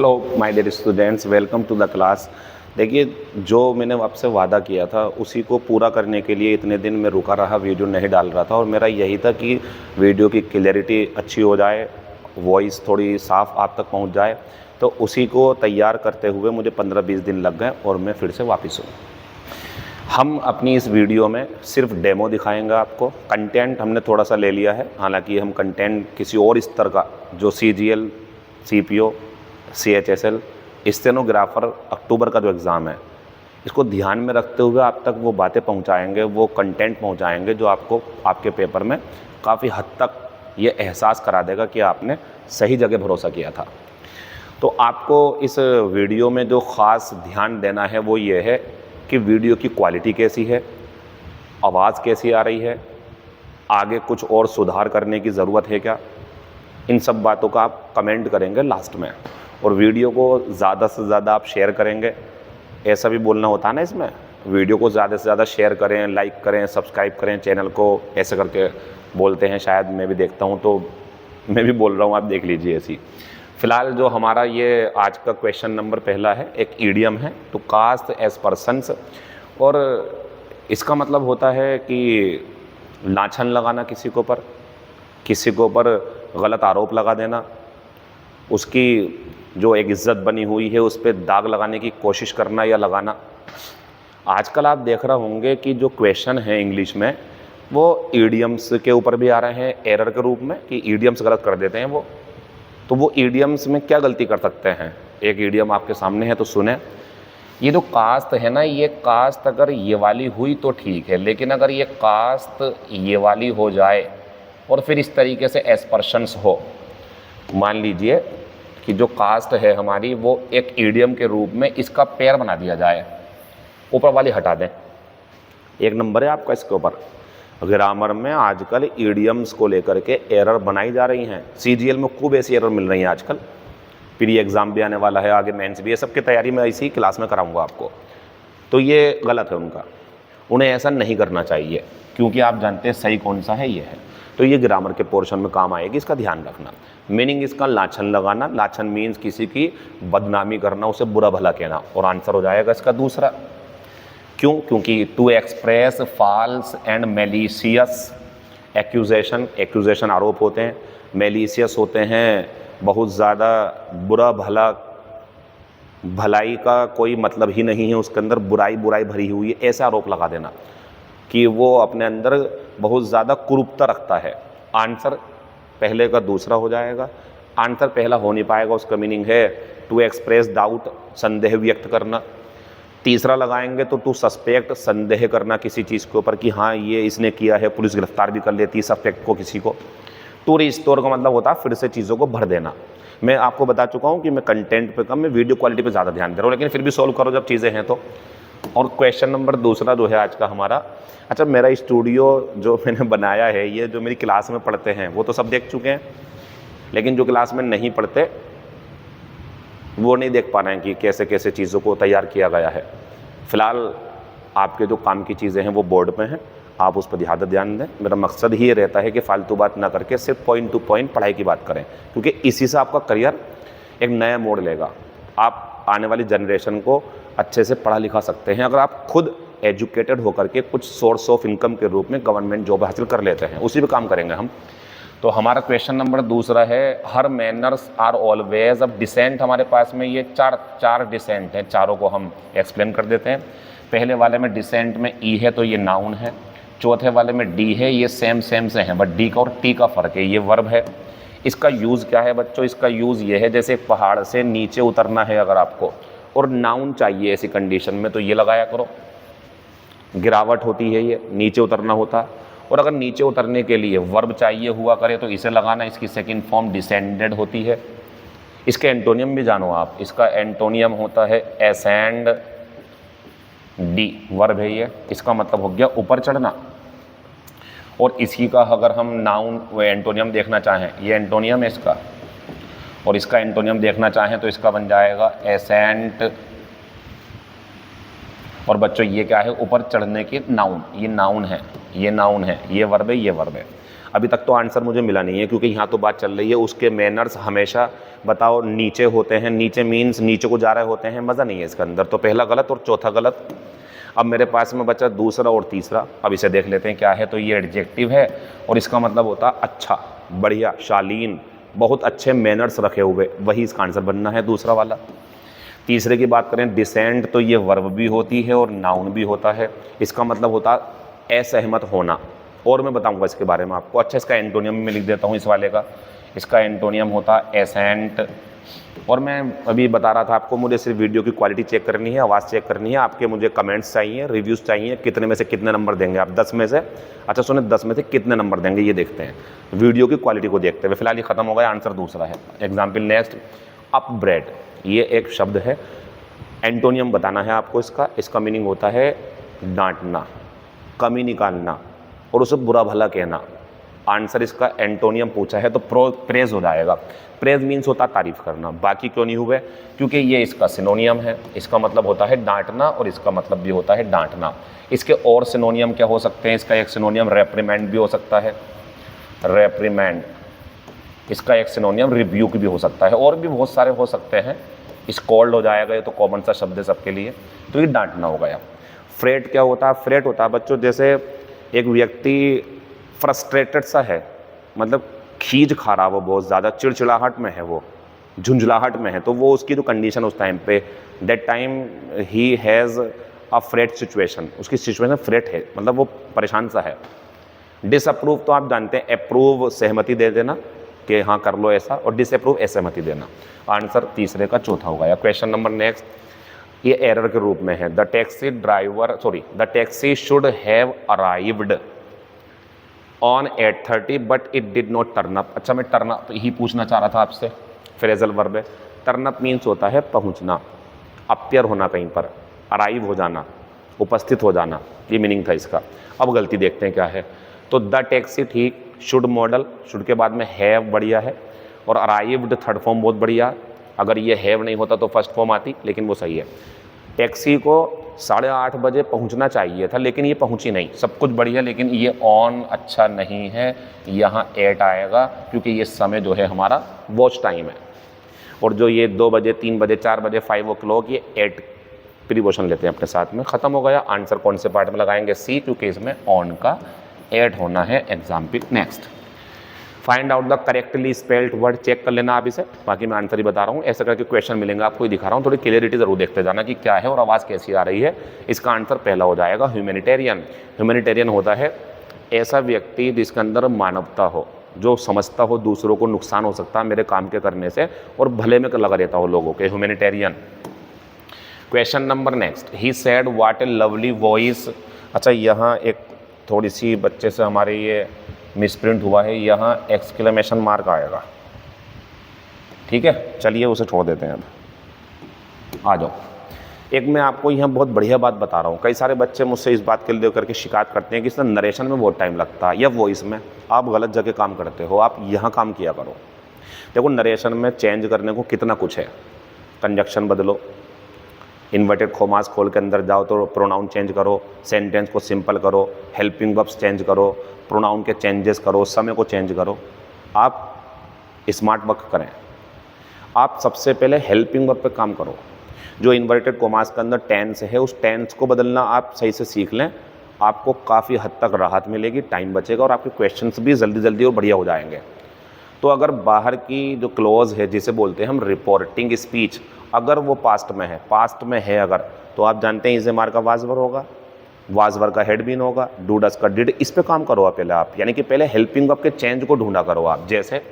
Hello my dear students, welcome to the class. देखिए, जो मैंने आपसे वादा किया था उसी को पूरा करने के लिए इतने दिन मैं रुका रहा, वीडियो नहीं डाल रहा था। और मेरा यही था कि वीडियो की क्लैरिटी अच्छी हो जाए, वॉइस थोड़ी साफ़ आप तक पहुंच जाए। तो उसी को तैयार करते हुए मुझे 15-20 दिन लग गए और मैं फिर से वापस हूँ। हम अपनी इस वीडियो में सिर्फ डेमो दिखाएंगे आपको। कंटेंट हमने थोड़ा सा ले लिया है, हालांकि हम कंटेंट किसी और स्तर का, जो CGL, CPO, CHSL, स्टेनोग्राफर अक्टूबर का जो एग्ज़ाम है, इसको ध्यान में रखते हुए आप तक वो बातें पहुंचाएंगे, वो कंटेंट पहुंचाएंगे जो आपको आपके पेपर में काफ़ी हद तक ये एहसास करा देगा कि आपने सही जगह भरोसा किया था। तो आपको इस वीडियो में जो ख़ास ध्यान देना है वो ये है कि वीडियो की क्वालिटी कैसी है, आवाज़ कैसी आ रही है, आगे कुछ और सुधार करने की ज़रूरत है क्या। इन सब बातों का आप कमेंट करेंगे लास्ट में। और वीडियो को ज़्यादा से ज़्यादा आप शेयर करेंगे, ऐसा भी बोलना होता है ना इसमें। वीडियो को ज़्यादा से ज़्यादा शेयर करें, लाइक करें, सब्सक्राइब करें चैनल को, ऐसे करके बोलते हैं, शायद मैं भी देखता हूँ तो मैं भी बोल रहा हूँ, आप देख लीजिए ऐसी। फ़िलहाल जो हमारा ये आज का क्वेश्चन नंबर पहला है, एक ईडियम है, टू कास्ट एज पर्सन्स। और इसका मतलब होता है कि लाछन लगाना किसी के ऊपर गलत आरोप लगा देना, उसकी जो एक इज़्ज़त बनी हुई है उस पर दाग लगाने की कोशिश करना या लगाना। आजकल आप देख रहे होंगे कि जो क्वेश्चन है इंग्लिश में वो ईडियम्स के ऊपर भी आ रहे हैं एरर के रूप में, कि ईडियम्स गलत कर देते हैं वो। तो वो ईडियम्स में क्या गलती कर सकते हैं, एक ईडियम आपके सामने है तो सुने। ये जो कास्ट है ना, ये कास्ट अगर ये वाली हुई तो ठीक है, लेकिन अगर ये कास्ट ये वाली हो जाए और फिर इस तरीके से एस्पर्शंस हो, मान लीजिए कि जो कास्ट है हमारी वो एक ईडियम के रूप में इसका पैर बना दिया जाए, ऊपर वाली हटा दें, एक नंबर है आपका इसके ऊपर। ग्रामर में आजकल ईडियम्स को लेकर के एरर बनाई जा रही हैं। CGL में खूब ऐसी एरर मिल रही हैं आजकल। प्री एग्ज़ाम भी आने वाला है, आगे मेंस भी, ये सब की तैयारी मैं इसी क्लास में कराऊंगा आपको। तो ये गलत है उनका, उन्हें ऐसा नहीं करना चाहिए, क्योंकि आप जानते हैं सही कौन सा है, ये है। तो ये ग्रामर के पोर्शन में काम आएगी, इसका ध्यान रखना। मीनिंग इसका लाछन लगाना, लाछन मीन्स किसी की बदनामी करना, उसे बुरा भला कहना। और आंसर हो जाएगा इसका दूसरा। क्यों? क्योंकि to express false and malicious accusation आरोप होते हैं, मेलिशियस होते हैं बहुत ज़्यादा बुरा भला, भलाई का कोई मतलब ही नहीं है उसके अंदर, बुराई भरी हुई है, ऐसा आरोप लगा देना कि वो अपने अंदर बहुत ज़्यादा कुरूपता रखता है। आंसर पहले का दूसरा हो जाएगा। आंसर पहला हो नहीं पाएगा, उसका मीनिंग है टू एक्सप्रेस डाउट, संदेह व्यक्त करना। तीसरा लगाएंगे तो टू सस्पेक्ट, संदेह करना किसी चीज़ के ऊपर कि हाँ ये इसने किया है, पुलिस गिरफ्तार भी कर लेती है सस्पेक्ट को किसी को। टू रिस्टोर का मतलब होता है फिर से चीज़ों को भर देना। मैं आपको बता चुका हूँ कि मैं कंटेंट पे कम, मैं वीडियो क्वालिटी पे ज़्यादा ध्यान दे रहा हूँ, लेकिन फिर भी सॉल्व करो जब चीज़ें हैं तो। और क्वेश्चन नंबर दूसरा जो है आज का हमारा, अच्छा मेरा स्टूडियो जो मैंने बनाया है, ये जो मेरी क्लास में पढ़ते हैं वो तो सब देख चुके हैं, लेकिन जो क्लास में नहीं पढ़ते वो नहीं देख पा रहे हैं कि कैसे कैसे चीज़ों को तैयार किया गया है। फ़िलहाल आपके जो काम की चीज़ें हैं वो बोर्ड पे हैं, आप उस पर ध्यान दें। मेरा मकसद ही ये रहता है कि फालतू बात ना करके सिर्फ पॉइंट टू पॉइंट पढ़ाई की बात करें, क्योंकि इसी से आपका करियर एक नया मोड़ लेगा। आप आने वाली जनरेशन को अच्छे से पढ़ा लिखा सकते हैं अगर आप खुद एजुकेटेड होकर के कुछ सोर्स ऑफ इनकम के रूप में गवर्नमेंट जॉब हासिल कर लेते हैं, उसी पे काम करेंगे हम। तो हमारा क्वेश्चन नंबर दूसरा है, हर मैनर्स आर ऑलवेज। अब डिसेंट हमारे पास में ये चार डिसेंट हैं, चारों को हम एक्सप्लेन कर देते हैं। पहले वाले में डिसेंट में ई है तो ये नाउन है, चौथे वाले में डी है, ये सेम से हैं, बट डी का और टी का फ़र्क है, ये वर्ब है। इसका यूज़ क्या है बच्चों? इसका यूज़ ये है, जैसे पहाड़ से नीचे उतरना है अगर आपको और नाउन चाहिए ऐसी कंडीशन में तो ये लगाया करो, गिरावट होती है, ये नीचे उतरना होता। और अगर नीचे उतरने के लिए वर्ब चाहिए हुआ करे तो इसे लगाना, इसकी सेकंड फॉर्म डिसेंडेड होती है। इसके एंटोनियम भी जानो आप, इसका एंटोनियम होता है एसेंड, डी वर्ब है ये, इसका मतलब हो गया ऊपर चढ़ना। और इसी का अगर हम नाउन व एंटोनियम देखना चाहें, ये एंटोनियम है इसका, और इसका एंटोनियम देखना चाहें तो इसका बन जाएगा एसेंट। और बच्चों ये क्या है? ऊपर चढ़ने की नाउन, ये नाउन है, ये नाउन है, ये वर्ब है, ये वर्ब है। अभी तक तो आंसर मुझे मिला नहीं है, क्योंकि यहाँ तो बात चल रही है उसके मैनर्स हमेशा बताओ नीचे होते हैं, नीचे मीन्स नीचे को जा रहे होते हैं, मज़ा नहीं है इसके अंदर। तो पहला गलत और चौथा गलत। अब मेरे पास में बचा दूसरा और तीसरा, अब इसे देख लेते हैं क्या है। तो ये एडजेक्टिव है और इसका मतलब होता अच्छा, बढ़िया, शालीन, बहुत अच्छे मैनर्स रखे हुए, वही इसका आंसर बनना है दूसरा वाला। तीसरे की बात करें डिसेंट, तो ये वर्ब भी होती है और नाउन भी होता है। इसका मतलब होता असहमत होना, और मैं बताऊंगा इसके बारे में आपको। अच्छा, इसका एंटोनियम में लिख देता हूँ इस वाले का। इसका एंटोनियम होता एसेंट। और मैं अभी बता रहा था आपको, मुझे सिर्फ वीडियो की क्वालिटी चेक करनी है, आवाज़ चेक करनी है। आपके मुझे कमेंट्स चाहिए, रिव्यूज़ चाहिए, कितने में से कितने नंबर देंगे आप 10 में से। अच्छा सुने, 10 में से कितने नंबर देंगे ये देखते हैं, वीडियो की क्वालिटी को देखते हुए। फिलहाल ये खत्म हो गया, आंसर दूसरा है। एग्जाम्पल नेक्स्ट, अपब्रेड, ये एक शब्द है, एंटोनियम बताना है आपको इसका। इसका मीनिंग होता है डांटना, कमी निकालना और उसे बुरा भला कहना। आंसर इसका एंटोनियम पूछा है तो प्रेज हो जाएगा। प्रेज मीन्स होता तारीफ करना। बाकी क्यों नहीं हुए, क्योंकि ये इसका सिनोनियम है। इसका मतलब होता है डांटना और इसका मतलब भी होता है डांटना। इसके और सिनोनियम क्या हो सकते हैं? इसका एक सिनोनियम रेप्रीमेंड भी हो सकता है, रेप्रीमेंड। इसका एक सिनोनियम रिब्यूक भी हो सकता है, और भी बहुत सारे हो सकते हैं। स्कॉल्ड हो जाएगा, ये तो कॉमन सा शब्द है सबके लिए। तो ये डांटना हो गया। फ्रेट क्या होता है? फ्रेट होता है बच्चों, जैसे एक व्यक्ति फ्रस्ट्रेटेड सा है, मतलब खींच खा रहा, वो बहुत ज़्यादा चिड़चिड़ाहट में है, वो झुंझलाहट में है, तो वो उसकी जो कंडीशन उस टाइम पे, that time he has a freight situation, उसकी सिचुएशन फ्रेट है, मतलब वो परेशान सा है। डिसअप्रूव तो आप जानते हैं, अप्रूव सहमति दे देना कि हाँ कर लो ऐसा, और डिसअप्रूव असहमति देना। आंसर तीसरे का चौथा हो गया। क्वेश्चन नंबर नेक्स्ट, ये एरर के रूप में है। The taxi should have arrived on 8:30 but it did not turn up. अच्छा, मैं टर्न अप ही पूछना चाह रहा था आपसे, फ्रेजल वर्ब है। टर्न अप मीन्स होता है पहुंचना, अपीयर होना कहीं पर, अराइव हो जाना, उपस्थित हो जाना, ये मीनिंग था इसका। अब गलती देखते हैं क्या है। तो द टैक्सी ठीक, शुड मॉडल, शुड के बाद में हैव बढ़िया है, और अराइव्ड थर्ड फॉर्म बहुत बढ़िया। अगर ये हैव नहीं होता तो फर्स्ट फॉर्म आती, लेकिन वो सही है। टैक्सी को 8:30 बजे पहुंचना चाहिए था, लेकिन ये पहुंची नहीं। सब कुछ बढ़िया, लेकिन ये ऑन अच्छा नहीं है, यहाँ 8 आएगा, क्योंकि ये समय जो है हमारा वॉच टाइम है। और जो ये 2 बजे, 3 बजे, 4 बजे, 5 o'clock, ये 8 प्रीपोजिशन लेते हैं अपने साथ में। खत्म हो गया। आंसर कौन से पार्ट में लगाएंगे? सी, क्योंकि इसमें ऑन का 8 होना है। Example next, find out the correctly spelled word. Check कर लेना आप इसे, बाकी मैं आंसर ही बता रहा हूँ। ऐसा करके क्वेश्चन मिलेंगे आपको, ही दिखा रहा हूँ। थोड़ी क्लियरिटी जरूर देखते जाना कि क्या है और आवाज़ कैसी आ रही है। इसका आंसर पहला हो जाएगा ह्यूमैनिटेरियन। ह्यूमैनिटेरियन होता है ऐसा व्यक्ति जिसके अंदर मानवता हो, जो समझता हो दूसरों को नुकसान हो सकता है मेरे काम के करने से, और भले में लगा रहता हो लोगों के, humanitarian. Question number next, he said what A lovely voice. अच्छा, यहाँ एक थोड़ी सी बच्चे से हमारे ये मिसप्रिंट हुआ है, यहाँ एक्सक्लेमेशन मार्क आएगा। ठीक है, चलिए उसे छोड़ देते हैं। अब आ जाओ। एक मैं आपको यहाँ बहुत बढ़िया बात बता रहा हूँ। कई सारे बच्चे मुझसे इस बात के लिए करके शिकायत करते हैं कि इसमें नरेशन में बहुत टाइम लगता है या वॉइस में। आप गलत जगह काम करते हो, आप यहाँ काम किया करो। देखो, नरेशन में चेंज करने को कितना कुछ है। कंजक्शन बदलो, इन्वर्टेड कॉमास खोल के अंदर जाओ तो प्रोनाउन चेंज करो, सेंटेंस को सिंपल करो, हेल्पिंग वर्ब्स चेंज करो, प्रोनाउन के चेंजेस करो, समय को चेंज करो। आप स्मार्ट वर्क करें। आप सबसे पहले हेल्पिंग वर्ब पे काम करो। जो इन्वर्टेड कॉमास के अंदर टेंस है, उस टेंस को बदलना आप सही से सीख लें। आपको काफ़ी हद तक राहत मिलेगी, टाइम बचेगा, और आपके क्वेश्चंस भी जल्दी जल्दी और बढ़िया हो जाएंगे। तो अगर बाहर की जो क्लॉज है, जिसे बोलते हैं हम रिपोर्टिंग स्पीच, अगर वो पास्ट में है अगर, तो आप जानते हैं इसे मार का वाजवर होगा, वाजवर का हेड बीन होगा, डू डस का डिड। इस पे काम करो आप पहले। आप यानी कि पहले हेल्पिंग वर्ब के चेंज को ढूंढा करो आप। जैसे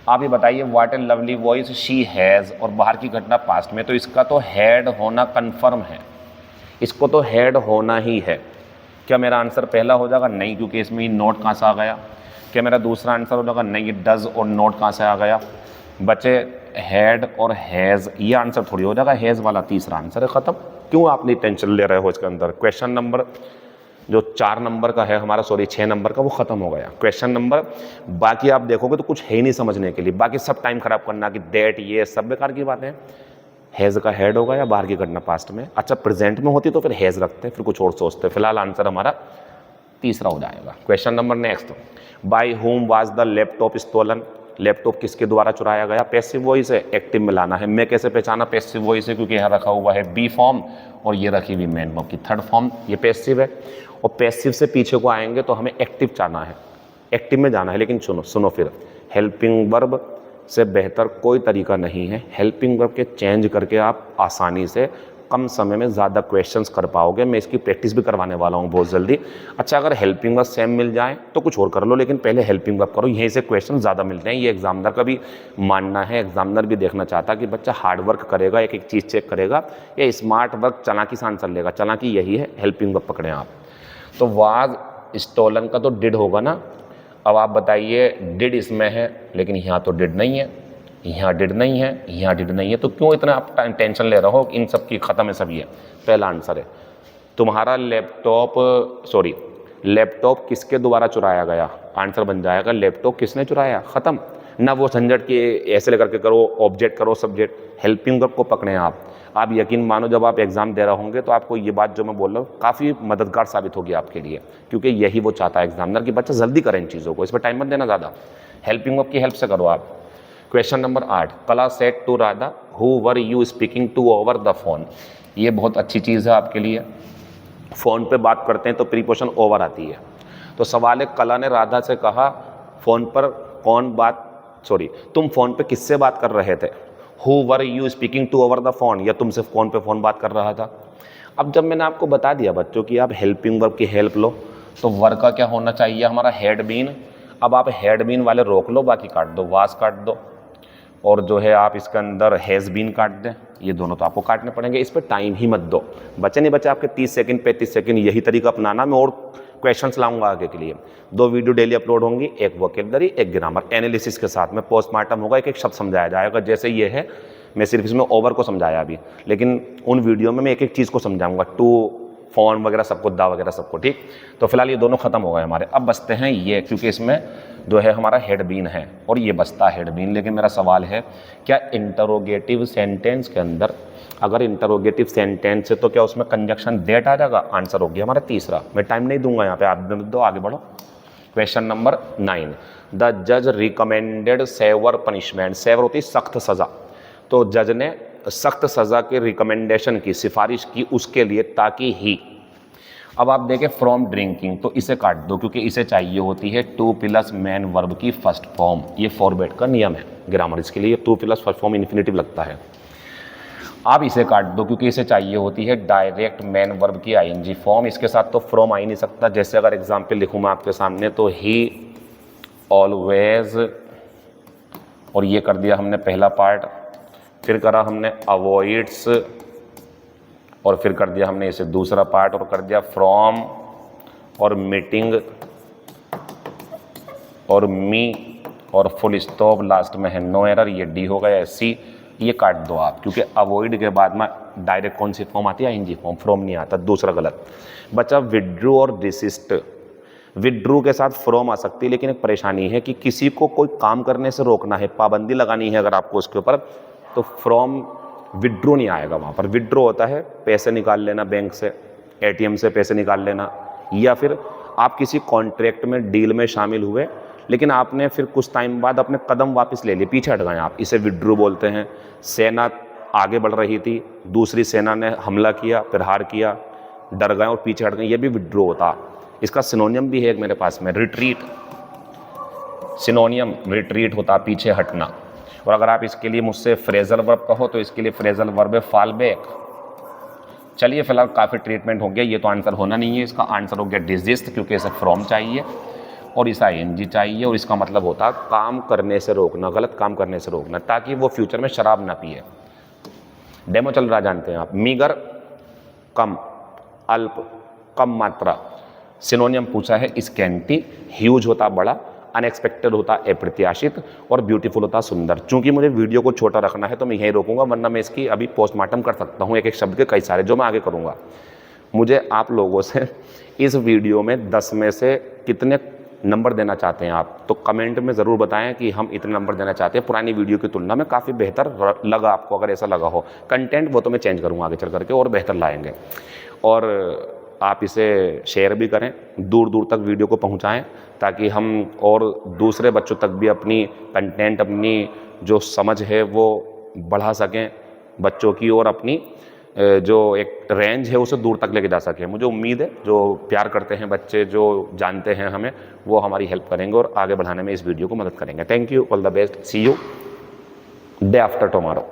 आप ये बताइए, what A lovely voice she has, और बाहर की घटना पास्ट में, तो इसका तो हेड होना कन्फर्म है, इसको तो हेड होना ही है। क्या मेरा आंसर पहला हो जाएगा? नहीं, क्योंकि इसमें नोट कहाँ से आ गया। क्या मेरा दूसरा आंसर हो जाएगा? नहीं, डज और नोट कहाँ से आ गया। बचे हेड और हैज़, ये आंसर थोड़ी हो जाएगा। हैज़ वाला तीसरा आंसर है, ख़त्म। क्यों आप नहीं टेंशन ले रहे हो इसके अंदर? क्वेश्चन नंबर जो 4 नंबर का है हमारा, 6 नंबर का, वो ख़त्म हो गया। क्वेश्चन नंबर बाकी आप देखोगे तो कुछ है ही नहीं समझने के लिए। बाकी सब टाइम खराब करना कि दैट, ये सब बेकार की बात है। हैज़ का हेड होगा या बाहर की घटना पास्ट में। अच्छा, प्रेजेंट में होती तो फिर हैज़ रखते, फिर कुछ और सोचते। फिलहाल आंसर हमारा तीसरा हो जाएगा। Question number next, by whom was the laptop stolen, laptop किसके द्वारा चुराया गया? पैसिव वॉइस है, एक्टिव में लाना है। मैं कैसे पहचाना पैसिव वॉइस है? क्योंकि यहाँ रखा हुआ है बी फॉर्म और ये रखी हुई मेन वर्ब की थर्ड फॉर्म, ये पैसिव है। और पैसिव से पीछे को आएंगे तो हमें एक्टिव जाना है, एक्टिव में जाना है। लेकिन सुनो फिर, हेल्पिंग वर्ब से बेहतर कोई तरीका नहीं है। हेल्पिंग वर्ब के चेंज करके आप आसानी से कम समय में ज़्यादा क्वेश्चंस कर पाओगे। मैं इसकी प्रैक्टिस भी करवाने वाला हूँ बहुत जल्दी। अच्छा, अगर हेल्पिंग वर्ब सेम मिल जाए तो कुछ और कर लो, लेकिन पहले हेल्पिंग वर्ब करो, यहीं से क्वेश्चन ज़्यादा मिलते हैं। ये एग्जामिनर का भी मानना है, एग्जामिनर भी देखना चाहता है कि बच्चा हार्ड वर्क करेगा, एक एक चीज़ चेक करेगा, या स्मार्ट वर्क चालाकी से आंसर लेगा। चालाकी यही है, हेल्पिंग वर्ब पकड़ें आप। तो वाज स्टोलन का तो डिड होगा ना। अब आप बताइए, डिड इसमें है लेकिन यहाँ तो डिड नहीं है, यहाँ डिड नहीं है, यहाँ डिड नहीं है, तो क्यों इतना आप टेंशन ले रहे हो? इन सब की ख़त्म है सब। ये पहला आंसर है। तुम्हारा लैपटॉप किसके द्वारा चुराया गया? आंसर बन जाएगा लैपटॉप किसने चुराया, ख़त्म। ना वो झंझट की ऐसे लेकर के करो, ऑब्जेक्ट करो, सब्जेक्ट। हेल्पिंग वर्ब को पकड़े आप यकीन मानो जब आप एग्जाम दे रहे होंगे तो आपको ये बात जो मैं बोल रहा हूँ काफ़ी मददगार साबित होगी आपके लिए, क्योंकि यही वो चाहता है एग्जामिनर कि बच्चा जल्दी करें इन चीज़ों को, इस पर टाइम मत देना ज़्यादा। हेल्पिंग वर्ब की हेल्प से करो आप। Question number 8, Kala said to Radha, who were you speaking to over the phone. ये बहुत अच्छी चीज़ है आपके लिए। फ़ोन पे बात करते हैं तो प्रीपोजिशन ओवर आती है। तो सवाल है, कला ने राधा से कहा फ़ोन पर तुम फ़ोन पे किससे बात कर रहे थे? Who were you speaking to over the phone, या तुमसे फ़ोन पे फ़ोन बात कर रहा था। अब जब मैंने आपको बता दिया बच्चों कि आप हेल्पिंग वर्ब की हेल्प लो, तो वर्ब का क्या होना चाहिए हमारा? Had been. अब आप हैड बीन वाले रोक लो, बाकी काट दो, वाज काट दो, और जो है आप इसके अंदर हैज़ बीन काट दें। ये दोनों तो आपको काटने पड़ेंगे, इस पर टाइम ही मत दो। बचे नहीं बचे आपके 30 सेकंड 35 सेकंड, यही तरीका अपनाना। मैं और क्वेश्चंस लाऊंगा आगे के लिए। 2 वीडियो डेली अपलोड होंगी, एक वोकैबुलरी, एक ग्रामर एनालिसिस के साथ में। पोस्टमार्टम होगा, एक एक शब्द समझाया जाएगा। जैसे ये है, मैं सिर्फ इसमें ओवर को समझाया अभी, लेकिन उन वीडियो में मैं एक एक चीज़ को समझाऊंगा, टू फोन वगैरह सबको, दा वगैरह सबको। ठीक, तो फिलहाल ये दोनों खत्म हो गए हमारे। अब बचते हैं ये, क्योंकि इसमें जो है हमारा हेड बीन है और ये बचता हेड बीन। लेकिन मेरा सवाल है, क्या इंटरोगेटिव सेंटेंस के अंदर, अगर इंटरोगेटिव सेंटेंस है तो क्या उसमें कंजक्शन दैट आ जाएगा? आंसर हो गया हमारा तीसरा। मैं टाइम नहीं दूंगा यहाँ पे, आप दो, आगे बढ़ो। क्वेश्चन नंबर 9, द जज रिकमेंडेड सेवर पनिशमेंट। सेवर होती है सख्त सज़ा, तो जज ने सख्त सज़ा के रिकमेंडेशन की, सिफारिश की उसके लिए, ताकि ही। अब आप देखें फ्रॉम ड्रिंकिंग, तो इसे काट दो क्योंकि इसे चाहिए होती है टू प्लस मेन वर्ब की फर्स्ट फॉर्म। ये फॉरवर्ड का नियम है ग्रामर, इसके लिए two plus first form infinitive लगता है। आप इसे काट दो क्योंकि इसे चाहिए होती है डायरेक्ट मेन वर्ब की आईएनजी फॉर्म। इसके साथ तो फ्रॉम आ ही नहीं सकता। जैसे अगर एग्जाम्पल लिखूँ मैं आपके सामने, तो ही ऑलवेज, और ये कर दिया हमने पहला पार्ट, फिर करा हमने अवॉइड्स, और फिर कर दिया हमने इसे दूसरा पार्ट, और कर दिया फ्रॉम और मीटिंग और मी, और फुल स्टॉप लास्ट में है नो एरर, ये डी हो गया सी। ये काट दो आप, क्योंकि अवॉइड के बाद में डायरेक्ट कौन सी फॉर्म आती है? आईएनजी फॉर्म, फ्रॉम नहीं आता। दूसरा गलत बचा विड्रू और डिसिस्ट। विड्रू के साथ फ्रॉम आ सकती है, लेकिन एक परेशानी है कि किसी को कोई काम करने से रोकना है, पाबंदी लगानी है अगर आपको उसके ऊपर, तो फ्रॉम विड्रू नहीं आएगा वहाँ पर। विड्रू होता है पैसे निकाल लेना बैंक से, एटीएम से पैसे निकाल लेना, या फिर आप किसी कॉन्ट्रैक्ट में, डील में शामिल हुए, लेकिन आपने फिर कुछ टाइम बाद अपने कदम वापस ले लिए, पीछे हट गए आप, इसे विड्रू बोलते हैं। सेना आगे बढ़ रही थी, दूसरी सेना ने हमला किया, प्रहार किया, डर गए और पीछे हट गए, ये भी विड्रू होता। इसका सिनोनियम भी है एक मेरे पास में, रिट्रीट। सिनोनियम रिट्रीट होता पीछे हटना। और अगर आप इसके लिए मुझसे फ्रेजल वर्ब कहो तो इसके लिए फ्रेजल वर्ब है फॉल बैक। चलिए फिलहाल काफ़ी ट्रीटमेंट हो गया, ये तो आंसर होना नहीं है। इसका आंसर हो गया डिजिस्ट, क्योंकि इसे फ्रॉम चाहिए और इसे आईएनजी चाहिए, और इसका मतलब होता काम करने से रोकना, गलत काम करने से रोकना, ताकि वो फ्यूचर में शराब ना पिए। डेमो चल रहा, जानते हैं आप। मीगर कम, अल्प कम मात्रा। सिनोनियम पूछा है स्कैंटी। ह्यूज होता बड़ा, अनएक्सपेक्टेड होता अप्रत्याशित, और ब्यूटीफुल होता सुंदर। चूंकि मुझे वीडियो को छोटा रखना है तो मैं यहीं रोकूंगा, वरना मैं इसकी अभी पोस्टमार्टम कर सकता हूँ एक एक शब्द के कई सारे, जो मैं आगे करूँगा। मुझे आप लोगों से इस वीडियो में 10 में से कितने नंबर देना चाहते हैं आप, तो कमेंट में ज़रूर बताएं कि हम इतने नंबर देना चाहते हैं। पुरानी वीडियो की तुलना में काफ़ी बेहतर लगा आपको, अगर ऐसा लगा हो। कंटेंट वो तो मैं चेंज करूँगा आगे चल करके, और बेहतर लाएंगे। और आप इसे शेयर भी करें, दूर दूर तक वीडियो को पहुंचाएं, ताकि हम और दूसरे बच्चों तक भी अपनी कंटेंट, अपनी जो समझ है वो बढ़ा सकें बच्चों की, और अपनी जो एक रेंज है उसे दूर तक लेके जा सकें। मुझे उम्मीद है जो प्यार करते हैं बच्चे, जो जानते हैं हमें, वो हमारी हेल्प करेंगे और आगे बढ़ाने में इस वीडियो को मदद करेंगे। Thank you, all the best, see you day after tomorrow.